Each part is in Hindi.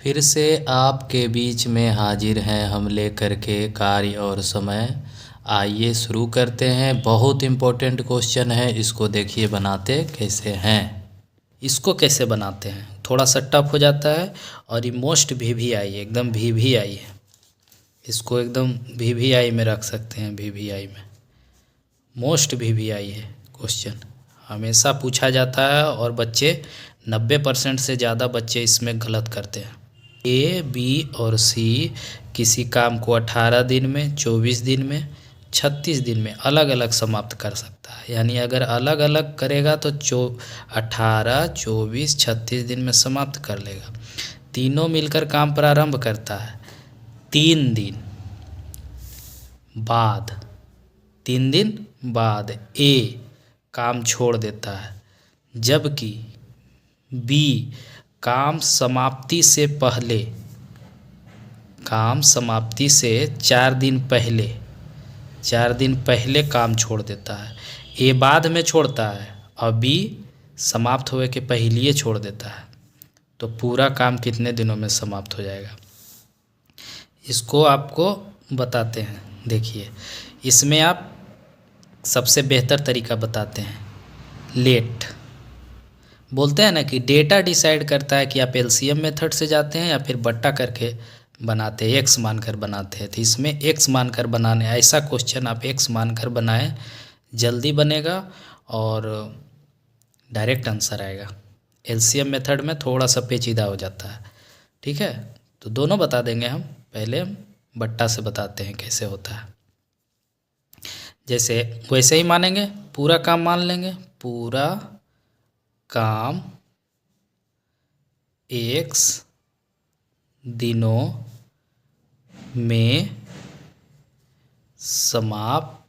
फिर से आपके बीच में हाजिर हैं हम लेकर के कार्य और समय। आइए शुरू करते हैं। बहुत इम्पोर्टेंट क्वेश्चन है, इसको देखिए बनाते कैसे हैं। इसको कैसे बनाते हैं, थोड़ा सा टफ हो जाता है और ये मोस्ट VVI एकदम VVI है। इसको एकदम VVI में रख सकते हैं, VVI में मोस्ट VVI है क्वेश्चन, हमेशा पूछा जाता है और बच्चे 90% से ज़्यादा बच्चे इसमें गलत करते हैं। A, B और C किसी काम को 18 दिन में, 24 दिन में, 36 दिन में अलग अलग समाप्त कर सकता है। यानी अगर अलग अलग करेगा तो 18, 24, 36 दिन में समाप्त कर लेगा। तीनों मिलकर काम प्रारंभ करता है 3 दिन बाद। 3 दिन बाद A काम छोड़ देता है, जबकि B काम समाप्ति से पहले, काम समाप्ति से 4 दिन पहले, 4 दिन पहले काम छोड़ देता है। A बाद में छोड़ता है और B समाप्त होने के पहले छोड़ देता है। तो पूरा काम कितने दिनों में समाप्त हो जाएगा, इसको आपको बताते हैं। देखिए इसमें आप सबसे बेहतर तरीका बताते हैं, लेट। बोलते हैं ना कि डेटा डिसाइड करता है कि आप LCM मेथड से जाते हैं या फिर बट्टा करके बनाते हैं, x मानकर बनाते हैं। तो इसमें x मानकर बनाने, ऐसा क्वेश्चन आप x मानकर बनाएं, जल्दी बनेगा और डायरेक्ट आंसर आएगा। LCM मेथड में थोड़ा सा पेचीदा हो जाता है, ठीक है। तो दोनों बता देंगे हम, पहले हम बट्टा से बताते हैं कैसे होता है। जैसे वैसे ही मानेंगे, पूरा काम मान लेंगे। पूरा काम x दिनों में समाप्त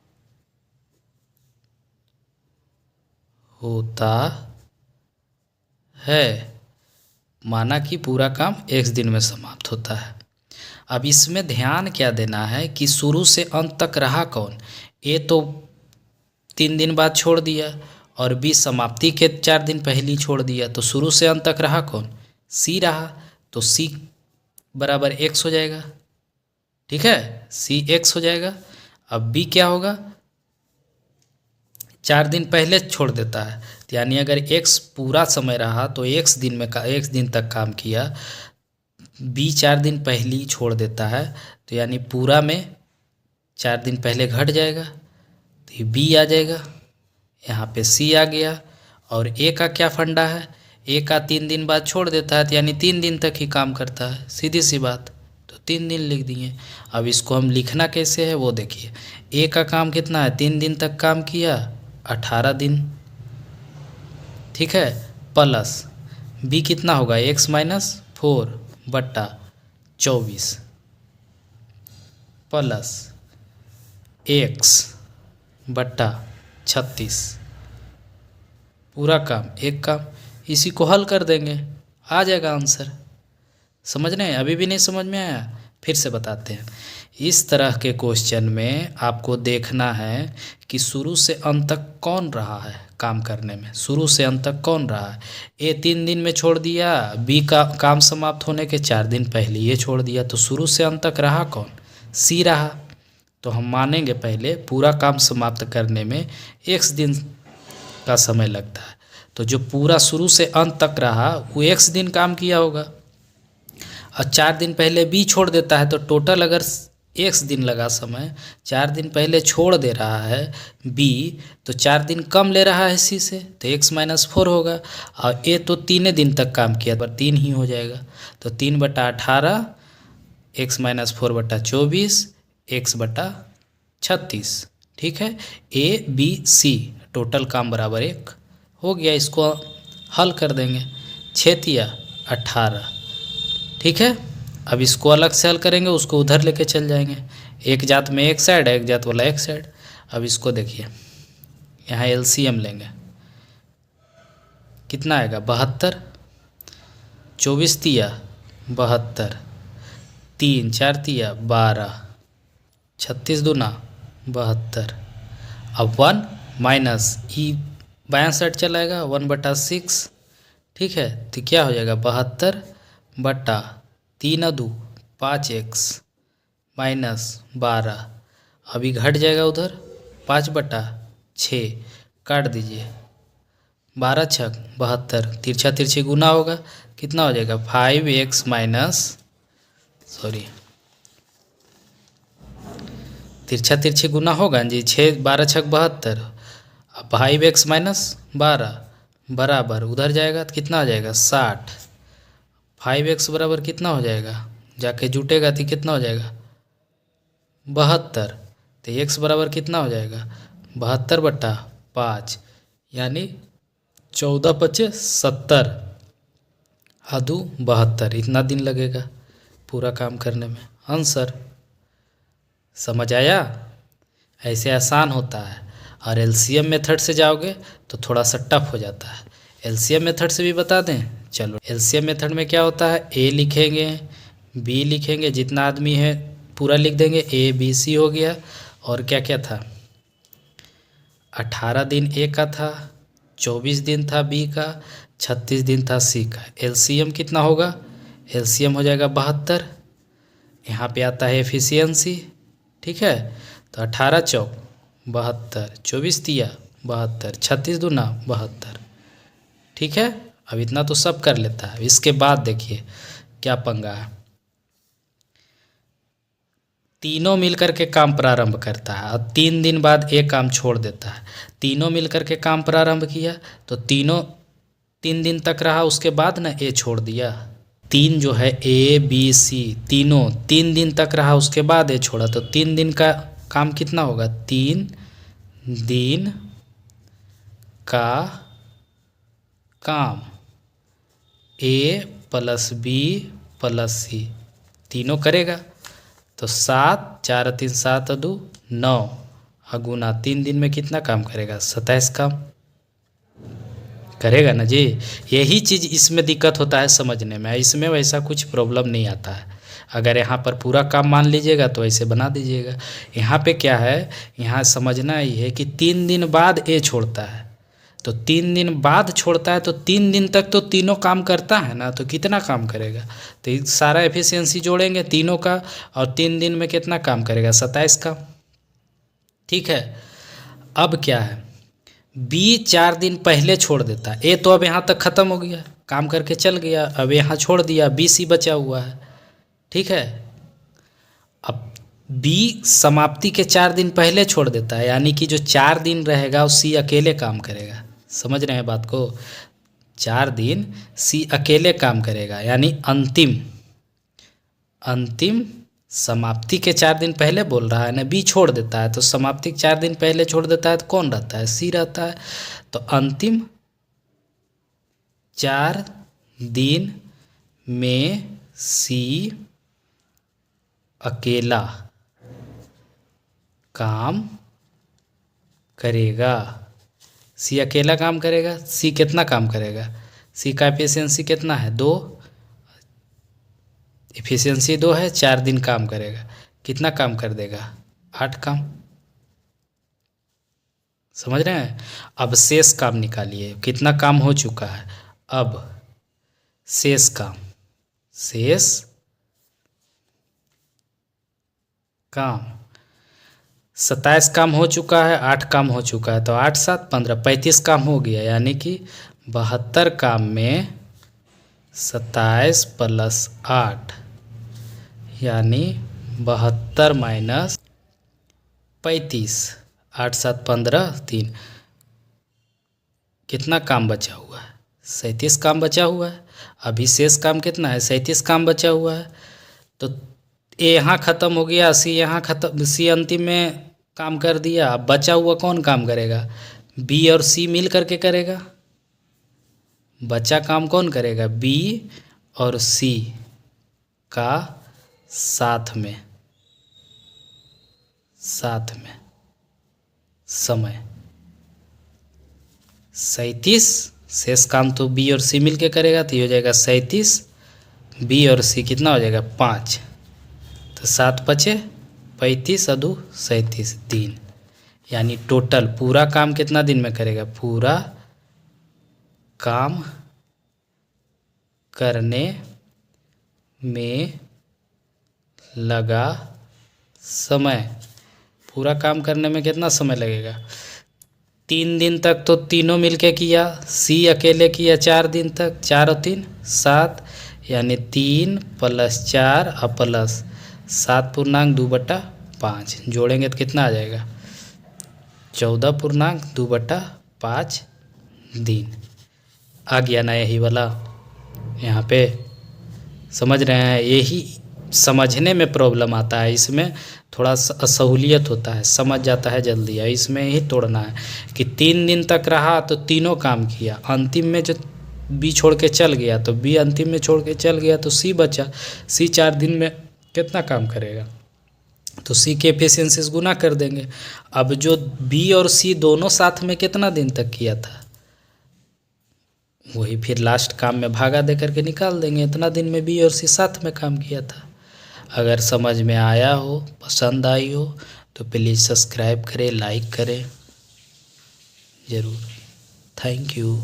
होता है। माना कि पूरा काम x दिन में समाप्त होता है। अब इसमें ध्यान क्या देना है कि शुरू से अंत तक रहा कौन। A तो 3 दिन बाद छोड़ दिया और B समाप्ति के 4 दिन पहले छोड़ दिया, तो शुरू से अंत तक रहा कौन, C रहा। तो C बराबर x हो जाएगा, ठीक है, C x हो जाएगा। अब B क्या होगा, 4 दिन पहले छोड़ देता है, तो यानी अगर x पूरा समय रहा तो x दिन तक काम किया, B 4 दिन पहले ही छोड़ देता है, तो यानी पूरा में 4 दिन पहले घट जाएगा, तो B आ जाएगा। यहाँ पे C आ गया। और A का क्या फंडा है, A का 3 दिन बाद छोड़ देता है, तो यानी 3 दिन तक ही काम करता है, सीधी सी बात। तो 3 दिन लिख दिए। अब इसको हम लिखना कैसे है वो देखिए। A का काम कितना है, 3 दिन तक काम किया, 18 दिन, ठीक है, प्लस B कितना होगा, x - 4 बट्टा 24 प्लस x बट्टा 36। पूरा काम एक काम, इसी को हल कर देंगे, आ जाएगा आंसर। समझ रहे हैं, अभी भी नहीं समझ में आया, फिर से बताते हैं। इस तरह के क्वेश्चन में आपको देखना है कि शुरू से अंत तक कौन रहा है काम करने में, शुरू से अंत तक कौन रहा है। A 3 दिन में छोड़ दिया, B का काम समाप्त होने के 4 दिन पहले ये छोड़ दिया, तो शुरू से अंत तक रहा कौन, C रहा। तो हम मानेंगे पहले पूरा काम समाप्त करने में x दिन का समय लगता है, तो जो पूरा शुरू से अंत तक रहा वो x दिन काम किया होगा। और 4 दिन पहले B छोड़ देता है, तो टोटल अगर x दिन लगा समय, 4 दिन पहले छोड़ दे रहा है B, तो 4 दिन कम ले रहा है C से, तो x - 4 होगा। और A तो 3 दिन तक काम किया, पर 3 ही हो जाएगा, तो 3 बटा 18, x - 4 बटा 24, x बटा 36, ठीक है। A B C टोटल काम बराबर 1 हो गया। इसको हल कर देंगे, 6 × 18, ठीक है। अब इसको अलग से हल करेंगे, उसको उधर लेके चल जाएंगे, एक जात में एक साइड है, एक जात वाला एक साइड। अब इसको देखिए, यहाँ LCM लेंगे, कितना आएगा, 72, 24 × 72, 3 4 × 12, 36 दूना 72। अब 1 माइनस ई बायां साइड चलाएगा, 1/6, ठीक है। तो क्या हो जाएगा, 72 बटा तीन अदू 5x -12, अभी घट जाएगा उधर 5/6, काट दीजिए। 12 छक 72, तिरछा तिरछी गुना होगा, कितना हो जाएगा 5x माइनस, सॉरी तिरछा तिरछी गुना होगा जी, 6 12 छक 72, अब 5x -12 बराबर उधर जाएगा तो कितना हो जाएगा 60। 5x बराबर कितना हो जाएगा, जाके जुटेगा तो कितना हो जाएगा 72, तो x बराबर कितना हो जाएगा 72/5, यानी 14×5 = 70, आदू 72, इतना दिन लगेगा पूरा काम करने में। आंसर समझ आया? ऐसे आसान होता है, और एलसीएम मेथड से जाओगे तो थोड़ा सा टफ हो जाता है। एलसीएम मेथड से भी बता दें, चलो एलसीएम मेथड में क्या होता है, ए लिखेंगे, बी लिखेंगे, जितना आदमी है पूरा लिख देंगे, ए बी सी हो गया, और क्या क्या था, 18 दिन ए का था, 24 दिन था बी का, 36 दिन था सी का। एलसीएम कितना होगा, एलसीएम हो जाएगा 72, यहाँ पे आता है एफिशिएंसी, ठीक है, तो 18 चौक 72, 24 तिया 72, 36 दूना 72, ठीक है। अब इतना तो सब कर लेता है। इसके बाद देखिए क्या पंगा है, तीनों मिलकर के काम प्रारंभ करता है और 3 दिन बाद एक काम छोड़ देता है। तीनों मिलकर के काम प्रारंभ किया तो तीनों 3 दिन तक रहा, उसके बाद ना ए छोड़ दिया। 3 जो है ए बी सी तीनों 3 दिन तक रहा, उसके बाद ए छोड़ा, तो 3 दिन का काम कितना होगा, 3 दिन का काम ए प्लस बी प्लस सी तीनों करेगा, तो 7 4 3 7 2 9, अगुना 3 दिन में कितना काम करेगा 27 काम करेगा ना जी। यही चीज़ इसमें दिक्कत होता है समझने में, इसमें वैसा कुछ प्रॉब्लम नहीं आता है। अगर यहाँ पर पूरा काम मान लीजिएगा तो ऐसे बना दीजिएगा। यहाँ पे क्या है, यहाँ समझना ही है कि 3 दिन बाद ए छोड़ता है, तो 3 दिन बाद छोड़ता है तो 3 दिन तक तो तीनों काम करता है ना, तो कितना काम करेगा, तो सारा एफिशिएंसी जोड़ेंगे तीनों का, और 3 दिन में कितना काम करेगा 27 काम, ठीक है। अब क्या है, बी 4 दिन पहले छोड़ देता है, ए तो अब यहाँ तक ख़त्म हो गया, काम करके चल गया, अब यहाँ छोड़ दिया, बी सी बचा हुआ है, ठीक है। अब बी समाप्ति के 4 दिन पहले छोड़ देता है, यानी कि जो 4 दिन रहेगा वो सी अकेले काम करेगा, समझ रहे हैं बात को, 4 दिन सी अकेले काम करेगा, यानी अंतिम समाप्ति के 4 दिन पहले बोल रहा है ना, बी छोड़ देता है तो समाप्ति के 4 दिन पहले छोड़ देता है तो कौन रहता है, सी रहता है। तो अंतिम 4 दिन में सी अकेला काम करेगा, सी अकेला काम करेगा। सी कितना काम करेगा, सी का एफिशिएंसी कितना है 2, एफिशिएंसी 2 है, 4 दिन काम करेगा, कितना काम कर देगा 8 काम, समझ रहे हैं। अब शेष काम निकालिए, कितना काम हो चुका है, अब शेष काम, शेष काम 27 काम हो चुका है, 8 काम हो चुका है, तो 8 7 15 35 काम हो गया, यानी कि 72 काम में 27 + 8 यानी 72 - 35, 8 7 15 3, कितना काम बचा हुआ है 37 काम बचा हुआ है। अभी शेष काम कितना है 37 काम बचा हुआ है, तो ए यहाँ ख़त्म हो गया, सी यहाँ ख़त्म, सी अंतिम में काम कर दिया, अब बचा हुआ कौन काम करेगा, बी और सी मिल करके करेगा, बचा काम कौन करेगा, बी और सी का साथ में समय 37, शेष काम तो बी और सी मिल के करेगा, तो ये हो जाएगा 37, बी और सी कितना हो जाएगा 5, तो 7 × 5 = 35 अदू 37 दिन, यानी टोटल पूरा काम कितना दिन में करेगा, पूरा काम करने में लगा समय। पूरा काम करने में कितना समय लगेगा? 3 दिन तक तो तीनों मिलके किया, सी अकेले किया 4 दिन तक, 4 और 3 7, यानी 3 + 4 और प्लस 7/2/5 जोड़ेंगे तो कितना आ जाएगा? 14/2/5 दिन। आ गया ना यही वाला? यहाँ पे समझ रहे हैं? यही समझने में प्रॉब्लम आता है, इसमें थोड़ा असहूलियत होता है, समझ जाता है जल्दी है। इसमें ही तोड़ना है कि 3 दिन तक रहा तो तीनों काम किया, अंतिम में जो बी छोड़ के चल गया तो बी अंतिम में छोड़ के चल गया तो सी बचा। सी 4 दिन में कितना काम करेगा? तो सी के एफिशिएंसी से गुना कर देंगे। अब जो बी और सी दोनों साथ में कितना दिन तक किया था, वही फिर लास्ट काम में भागा दे करके निकाल देंगे, इतना दिन में बी और सी साथ में काम किया था। अगर समझ में आया हो, पसंद आई हो तो प्लीज़ सब्सक्राइब करें, लाइक करें ज़रूर। Thank you.